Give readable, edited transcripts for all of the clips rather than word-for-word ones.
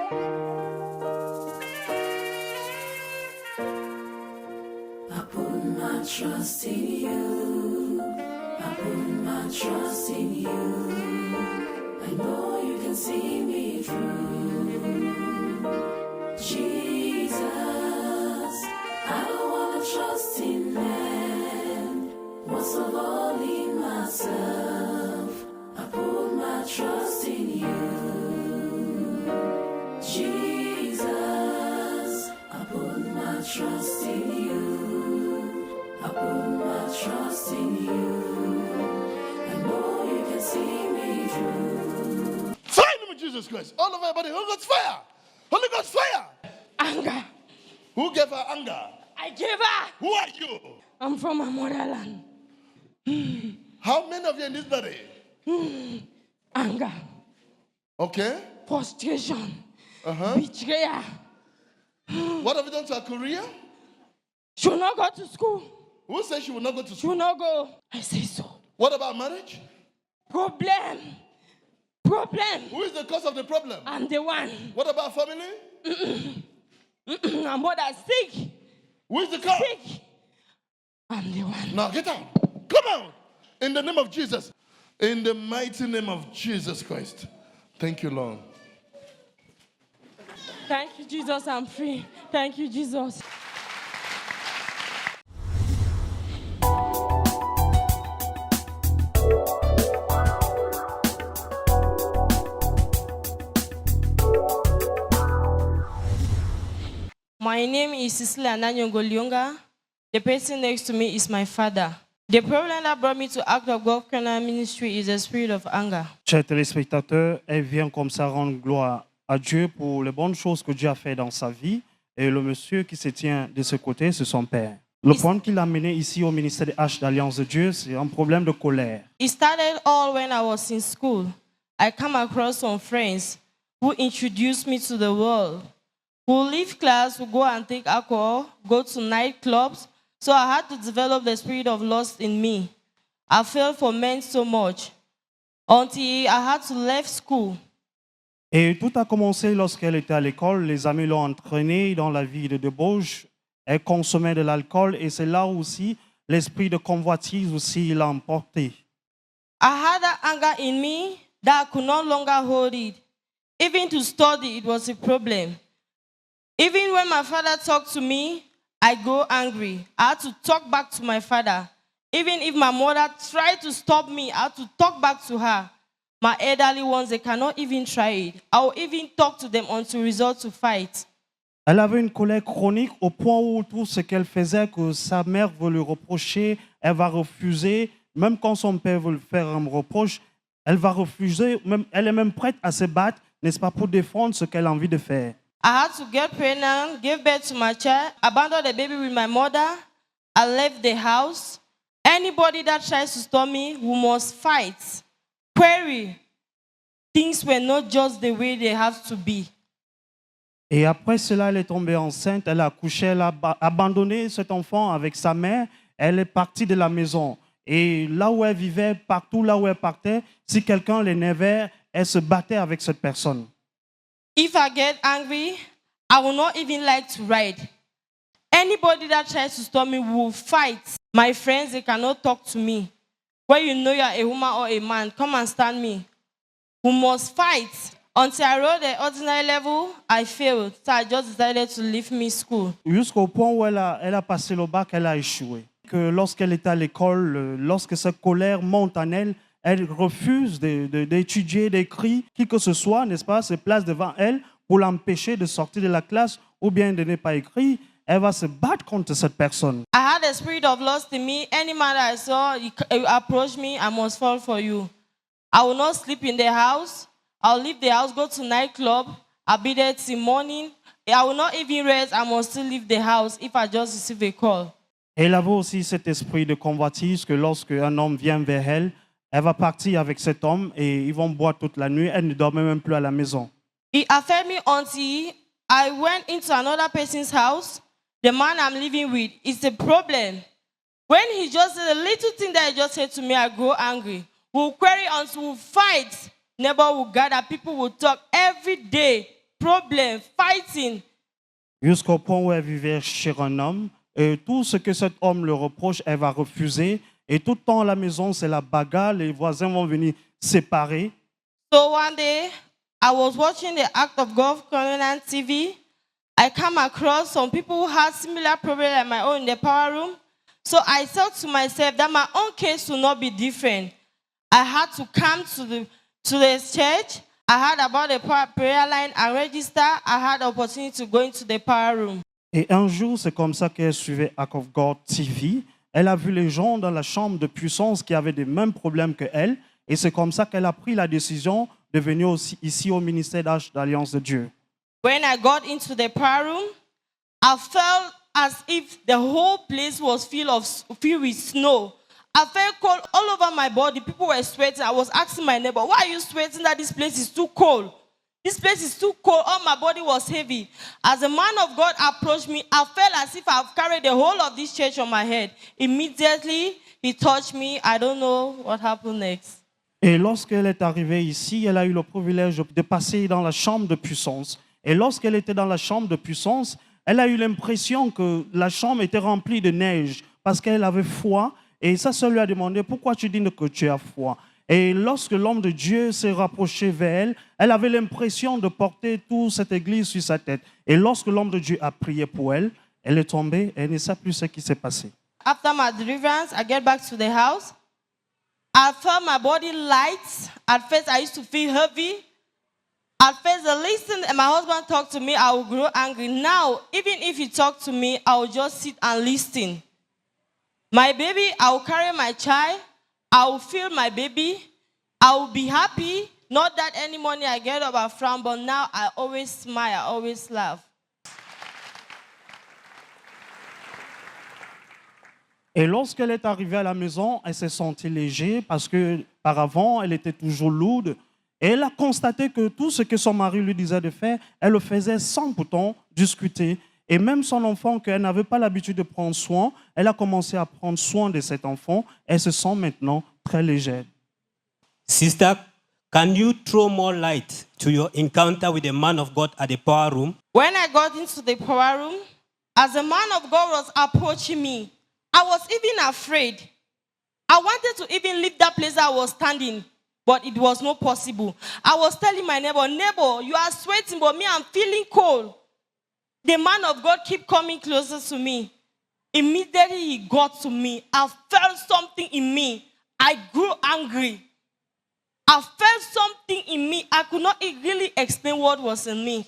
I put my trust in you. I put my trust in you. I know you can see me through. Jesus, I don't wanna trust in man. Most of all in myself. I put my trust in you. Jesus, I put my trust in you. I put my trust in you. I know you can see me through. Fire in Jesus Christ. All of everybody, Holy Ghost fire. Holy Ghost fire. Anger. Who gave her anger? I gave her. Who are you? I'm from my motherland. How many of you in this body? Anger. Okay. Frustration. Uh-huh. Betrayal. What have you done to her career? She will not go to school. Who said she will not go to She school? will not go. I say so. What about marriage? Problem. Who is the cause of the problem? I'm the one. What about family? My mother sick. Who is the cause? Sick. I'm the one. Now get out. Come out. In the name of Jesus. In the mighty name of Jesus Christ. Thank you, Lord. Thank you, Jesus. I'm free. Thank you, Jesus. My name is Cecilia Nanyongo Lyonga. The person next to me is my father. The problem that brought me to Act of God Canaan Ministry is the spirit of anger. Chers téléspectateurs, elle vient comme ça rendre gloire à Dieu pour les bonnes choses que Dieu a fait dans sa vie. Et le monsieur qui se tient de ce côté, c'est son père. Le point qu'il a mené ici au ministère des H d'Alliance de Dieu, c'est un problème de colère. It started all when I was in school. I come across some friends who introduced me to the world, who leave class, who go and take alcohol, go to nightclubs. So I had to develop the spirit of lust in me. I felt for men so much until I had to leave school. Et tout a commencé lorsqu'elle était à l'école. Les amis l'ont entraînée dans la vie de débauche. Elle consommait de l'alcool et c'est là aussi l'esprit de convoitise aussi l'a emporté. I had that anger in me that I could no longer hold it. Even to study, it was a problem. Even when my father talked to me, I go angry. I had to talk back to my father. Even if my mother tried to stop me, I had to talk back to her. My elderly ones, they cannot even try it. I will even talk to them until resort to fight. Elle avait une colère chronique au point où tout ce qu'elle faisait, que sa mère veut lui reprocher, elle va refuser. Même quand son père veut lui faire un reproche, elle va refuser. Elle est même prête à se battre, n'est-ce pas, pour défendre ce qu'elle a envie de faire. I had to get pregnant, give birth to my child, abandon the baby with my mother. I left the house. Anybody that tries to stop me, we must fight. Query. Things were not just the way they have to be. Et après cela, elle est tombée enceinte, elle a accouché, elle a abandonné cet enfant avec sa mère, elle est partie de la maison. Et là où elle vivait, partout là où elle partait, si quelqu'un l'énervait, elle se battait avec cette personne. If I get angry, I will not even like to ride. Anybody that tries to stop me will fight. My friends, they cannot talk to me. When you know you are a woman or a man, come and stand me. We must fight. Until I wrote the ordinary level, I failed. So I just decided to leave me school. Jusqu'au point où elle a passé le bac, elle a échoué. Que lorsqu'elle est à l'école, lorsque cette colère monte en elle, elle refuse d'étudier, d'écrire, qui que ce soit, n'est-ce pas, se place devant elle pour l'empêcher de sortir de la classe ou bien de ne pas écrire. Elle va se battre contre cette personne. I had a spirit of lust in me. Any man that I saw, you approach me, I must fall for you. I will not sleep in the house. I'll leave the house, go to nightclub. I'll be there till morning. I will not even rest. I must still leave the house if I just receive a call. Elle avait aussi cet esprit de convoitise que lorsque un homme vient vers elle, elle va partir avec cet homme et ils vont boire toute la nuit. Elle ne dormait même plus à la maison. It affected me until I went into another person's house. The man I'm living with is a problem. When he just said a little thing that he just said to me, I go angry. We'll query until we'll fight. Neighbor will gather. People will talk every day. problem, fighting. Jusqu'au point où elle vivait chez un homme. Et tout ce que cet homme le reproche, elle va refuser. Et tout le temps à la maison, c'est la bagarre. Les voisins vont venir séparer. So one day, I was watching the Act of God Covenant TV. I come across some people who had similar problems like my own in the power room. So I thought to myself that my own case will not be different. I had to come to the church. I heard about the prayer line and register. I had the opportunity to go into the power room. Et un jour, c'est comme ça qu'elle suivait Act of God TV. Elle a vu les gens dans la chambre de puissance qui avaient les mêmes problèmes qu'elle. Et c'est comme ça qu'elle a pris la décision de venir aussi ici au ministère d'Alliance de Dieu. When I got into the prayer room, I felt as if the whole place was filled with snow. I felt cold all over my body. People were sweating. I was asking my neighbor, why are you sweating that this place is too cold? This place is too cold. All my body was heavy. As a man of God approached me, I felt as if I've carried the whole of this church on my head. Immediately, he touched me. I don't know what happened next. Et lorsqu'elle est arrivée ici, elle a eu le privilège de passer dans la chambre de puissance. Et lorsqu'elle était dans la chambre de puissance, elle a eu l'impression que la chambre était remplie de neige parce qu'elle avait froid. Et ça, ça lui a demandé, pourquoi tu dis que tu as froid? Et lorsque l'homme de Dieu s'est rapproché vers elle, elle avait l'impression de porter toute cette église sur sa tête. Et lorsque l'homme de Dieu a prié pour elle, elle est tombée et elle ne sait plus ce qui s'est passé. After my deliverance, I get back to the house. I felt my body light. At first, I used to feel heavy. At first, I listened and my husband talked to me, I would grow angry. Now, even if he talked to me, I would just sit and listen. My baby, I will carry my child. I will feel my baby. I will be happy. Not that any morning I get up and frown, but now I always smile, I always laugh. Et lorsqu'elle est arrivée à la maison, elle s'est sentie légère parce qu'auparavant, elle était toujours lourde. Et elle a constaté que tout ce que son mari lui disait de faire, elle le faisait sans pourtant discuter. Et même son enfant, qu'elle n'avait pas l'habitude de prendre soin, elle a commencé à prendre soin de cet enfant. Elle se sent maintenant très légère. Sister, can you throw more light to your encounter with the man of God at the power room? When I got into the power room, as the man of God was approaching me, I was even afraid. I wanted to even leave that place I was standing, but it was not possible. I was telling my neighbor, you are sweating, but me, I'm feeling cold. The man of God kept coming closer to me. Immediately he got to me. I felt something in me. I grew angry. I felt something in me. I could not really explain what was in me.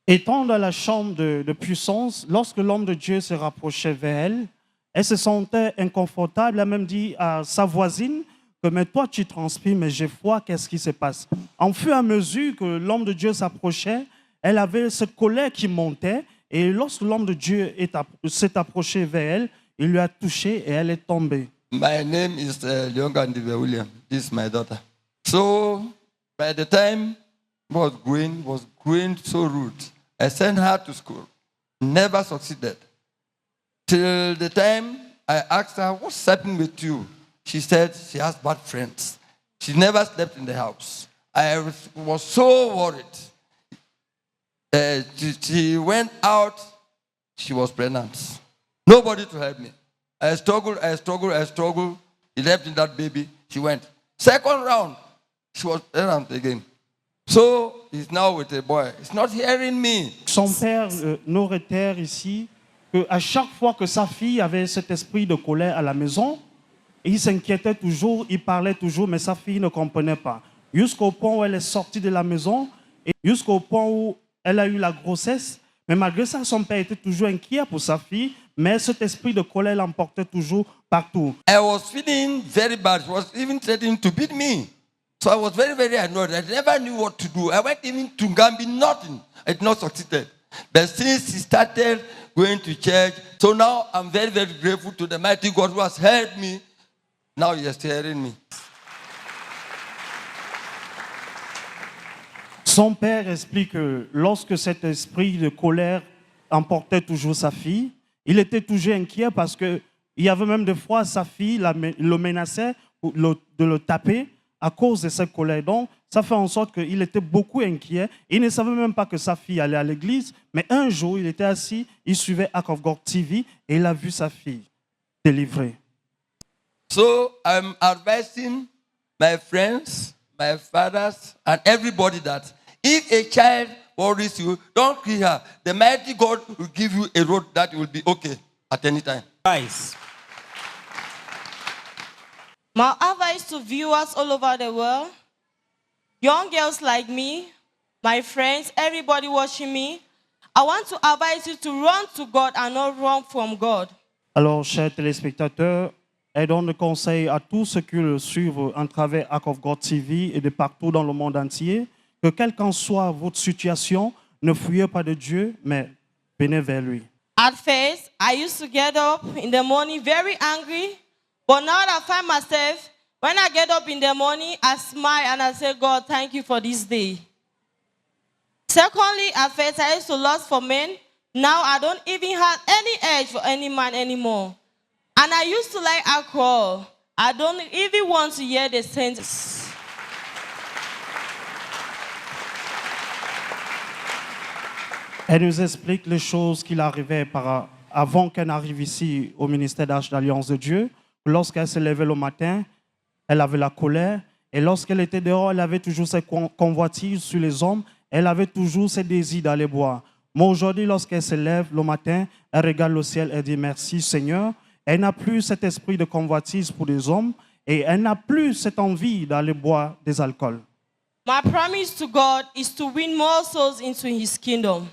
Étant dans la chambre de puissance, lorsque l'homme de Dieu se rapprochait vers elle, elle se sentait inconfortable. Elle a même dit à sa voisine que mais toi tu transpires, mais j'ai froid, qu'est-ce qui se passe? En fur et à mesure que l'homme de Dieu s'approchait, elle avait cette colère qui montait. Et lorsque l'homme de Dieu s'est approché vers elle, il lui a touché et elle est tombée. My name is Leongandive William. This is my daughter. So, by the time was growing so rude, I sent her to school. Never succeeded. Till the time I asked her, what's happening with you? She said she has bad friends. She never slept in the house. I was so worried. She went out, she was pregnant. Nobody to help me. I struggled. He left in that baby, she went. Second round, she was pregnant again. So he's now with a boy. He's not hearing me. Son père nous réitère ici qu'à chaque fois que sa fille avait cet esprit de colère à la maison, il s'inquiétait toujours, il parlait toujours, mais sa fille ne comprenait pas. Jusqu'au point où elle est sortie de la maison et jusqu'au point où elle a eu la grossesse, mais malgré ça, son père était toujours inquiet pour sa fille, mais cet esprit de colère l'emportait toujours partout. I was feeling very bad. She was even threatening to beat me. So I was very, very annoyed. I never knew what to do. I went even to Gambia, nothing. I did not succeed. But since she started going to church, so now I'm very, very grateful to the mighty God who has helped me. Now he is hearing me. Son père explique que lorsque cet esprit de colère emportait toujours sa fille, il était toujours inquiet parce qu'il y avait même des fois sa fille le menaçait de le taper. à cause de cette colère. Donc, ça fait en sorte qu'il était beaucoup inquiet. Il ne savait même pas que sa fille allait à l'église. Mais un jour, il était assis, il suivait Ark of God TV et il a vu sa fille délivrée. So I'm advising my friends, my fathers, and everybody that if a child worries you, don't kill her. The mighty God will give you a road that will be okay at any time. Guys, My advice to viewers all over the world, young girls like me, my friends, everybody watching me, I want to advise you to run to God and not run from God. Alors, chers téléspectateurs, et donne le conseil à tous ceux qui le suivent en travers Ark of God TV et de partout dans le monde entier, que quelle qu'en soit votre situation, ne fuyez pas de Dieu, mais venez vers lui. At first, I used to get up in the morning very angry, but now I find myself, when I get up in the morning, I smile and I say, God, thank you for this day. Secondly, at first, I used to lust for men. Now I don't even have any urge for any man anymore. And I used to like alcohol. I don't even want to hear the sentence. Elle nous explique les choses qu'il arrivait avant qu'elle n'arrive ici au ministère d'Arche d'Alliance de Dieu. Lorsqu'elle se levait le matin, elle avait la colère. Et lorsqu'elle était dehors, elle avait toujours ses convoitises sur les hommes. Elle avait toujours ses désirs d'aller boire. Mais aujourd'hui, lorsqu'elle se lève le matin, elle regarde le ciel et dit merci Seigneur. Elle n'a plus cet esprit de convoitise pour les hommes et elle n'a plus cette envie d'aller boire des alcools. My promise to God is to win more souls into his kingdom.